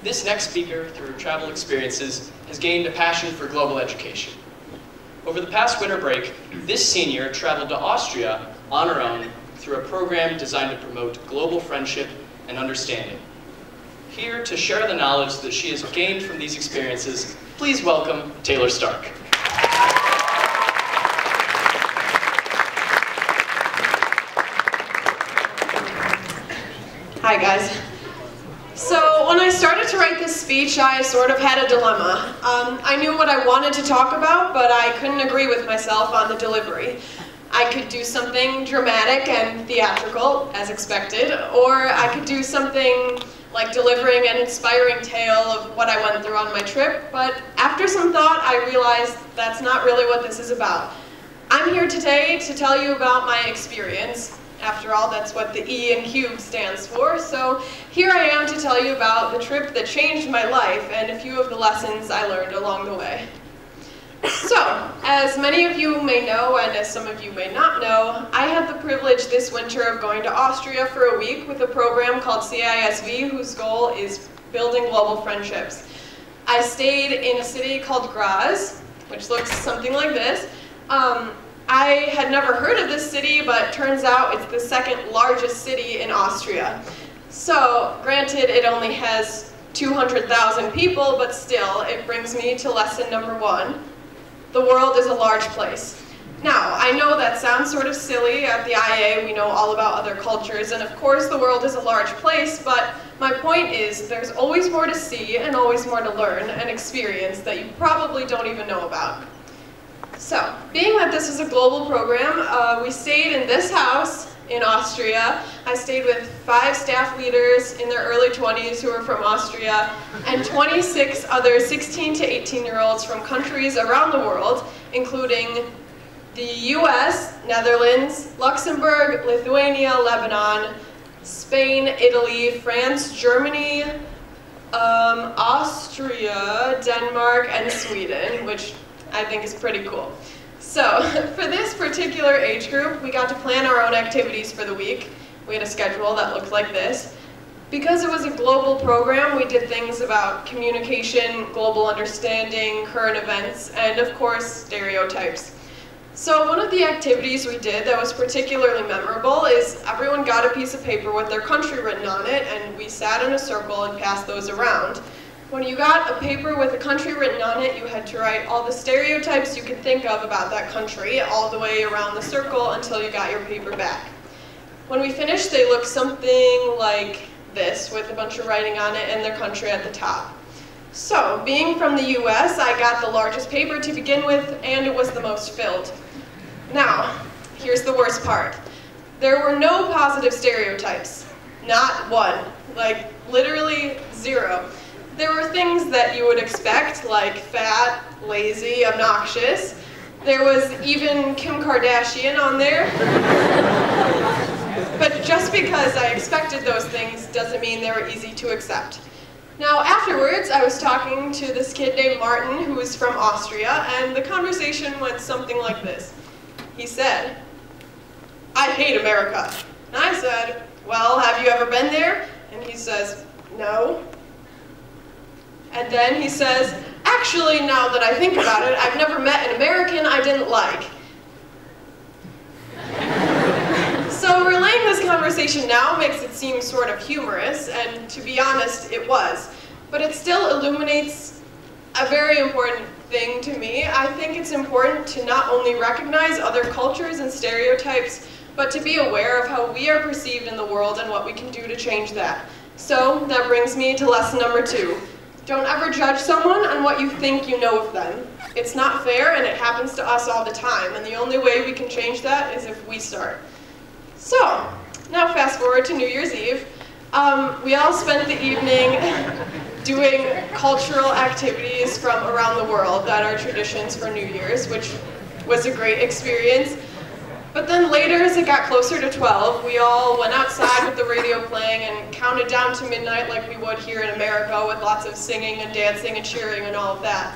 This next speaker, through travel experiences, has gained a passion for global education. Over the past winter break, this senior traveled to Austria on her own through a program designed to promote global friendship and understanding. Here to share the knowledge that she has gained from these experiences, please welcome Taylor Stark. Hi guys. So when I started to write this speech, I sort of had a dilemma. I knew what I wanted to talk about, but I couldn't agree with myself on the delivery. I could do something dramatic and theatrical, as expected, or I could do something like delivering an inspiring tale of what I went through on my trip, but after some thought, I realized that's not really what this is about. I'm here today to tell you about my experience. After all, that's what the E in CUBE stands for, so here I am to tell you about the trip that changed my life and a few of the lessons I learned along the way. So, as many of you may know, and as some of you may not know, I had the privilege this winter of going to Austria for a week with a program called CISV, whose goal is building global friendships. I stayed in a city called Graz, which looks something like this. I had never heard of this city, but turns out it's the second largest city in Austria. So, granted, it only has 200,000 people, but still, it brings me to lesson number 1. The world is a large place. Now, I know that sounds sort of silly. At the IA, we know all about other cultures, and of course the world is a large place, but my point is there's always more to see and always more to learn and experience that you probably don't even know about. So, being that this is a global program, we stayed in this house in Austria. I stayed with 5 staff leaders in their early 20s who were from Austria, and 26 other 16 to 18-year-olds from countries around the world, including the US, Netherlands, Luxembourg, Lithuania, Lebanon, Spain, Italy, France, Germany, Austria, Denmark, and Sweden, which I think is pretty cool. So, for this particular age group, we got to plan our own activities for the week. We had a schedule that looked like this. Because it was a global program, we did things about communication, global understanding, current events, and of course, stereotypes. So one of the activities we did that was particularly memorable is everyone got a piece of paper with their country written on it, and we sat in a circle and passed those around. When you got a paper with a country written on it, you had to write all the stereotypes you could think of about that country all the way around the circle until you got your paper back. When we finished, they looked something like this, with a bunch of writing on it and their country at the top. So, being from the US, I got the largest paper to begin with, and it was the most filled. Now, here's the worst part. There were no positive stereotypes. Not one. Like, literally 0. There were things that you would expect, like fat, lazy, obnoxious. There was even Kim Kardashian on there. But just because I expected those things doesn't mean they were easy to accept. Now, afterwards, I was talking to this kid named Martin, who was from Austria, and the conversation went something like this. He said, "I hate America." And I said, "Well, have you ever been there?" And he says, "No." And then he says, "Actually, now that I think about it, I've never met an American I didn't like." So relaying this conversation now makes it seem sort of humorous, and to be honest, it was. But it still illuminates a very important thing to me. I think it's important to not only recognize other cultures and stereotypes, but to be aware of how we are perceived in the world and what we can do to change that. So that brings me to lesson number 2. Don't ever judge someone on what you think you know of them. It's not fair, and it happens to us all the time, and the only way we can change that is if we start. So, now fast forward to New Year's Eve. We all spent the evening doing cultural activities from around the world that are traditions for New Year's, which was a great experience. But then later, as it got closer to 12, we all went outside with the radio playing and counted down to midnight like we would here in America, with lots of singing and dancing and cheering and all of that.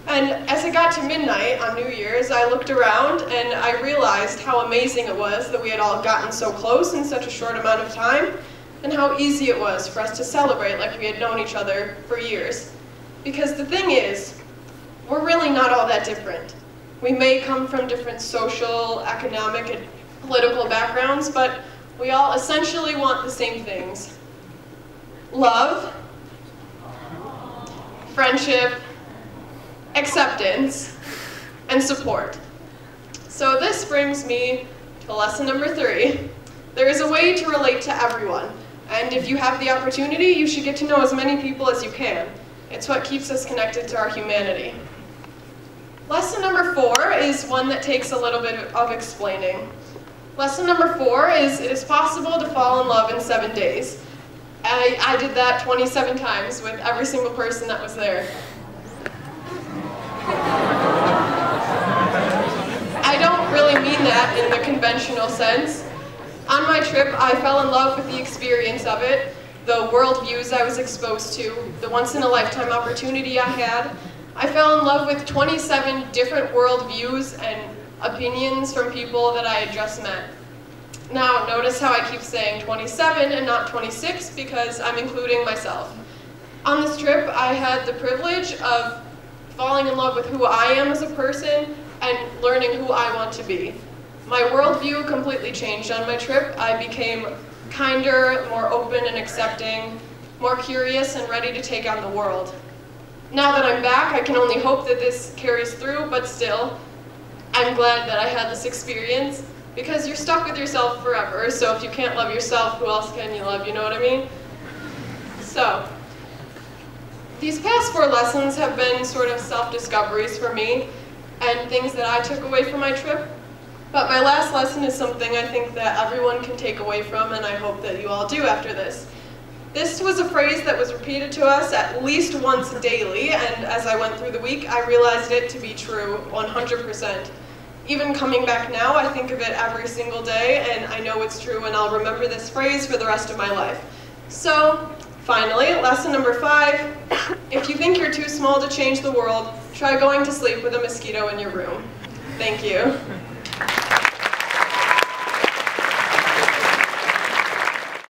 And as it got to midnight on New Year's, I looked around and I realized how amazing it was that we had all gotten so close in such a short amount of time. and how easy it was for us to celebrate like we had known each other for years. Because the thing is, we're really not all that different. We may come from different social, economic, and political backgrounds, but we all essentially want the same things. Love, friendship, acceptance, and support. So this brings me to lesson number 3. There is a way to relate to everyone, and if you have the opportunity, you should get to know as many people as you can. It's what keeps us connected to our humanity. Lesson number 4 is one that takes a little bit of explaining. Lesson number 4 is it is possible to fall in love in 7 days. I did that 27 times with every single person that was there. I don't really mean that in the conventional sense. On my trip, I fell in love with the experience of it, the worldviews I was exposed to, the once-in-a-lifetime opportunity I had. I fell in love with 27 different worldviews and opinions from people that I had just met. Now, notice how I keep saying 27 and not 26 because I'm including myself. On this trip, I had the privilege of falling in love with who I am as a person and learning who I want to be. My worldview completely changed on my trip. I became kinder, more open and accepting, more curious and ready to take on the world. Now that I'm back, I can only hope that this carries through, but still, I'm glad that I had this experience because you're stuck with yourself forever, so if you can't love yourself, who else can you love, you know what I mean? So, these past 4 lessons have been sort of self-discoveries for me and things that I took away from my trip. But my last lesson is something I think that everyone can take away from, and I hope that you all do after this. This was a phrase that was repeated to us at least once daily, and as I went through the week, I realized it to be true 100%. Even coming back now, I think of it every single day, and I know it's true, and I'll remember this phrase for the rest of my life. So, finally, lesson number 5, if you think you're too small to change the world, try going to sleep with a mosquito in your room. Thank you.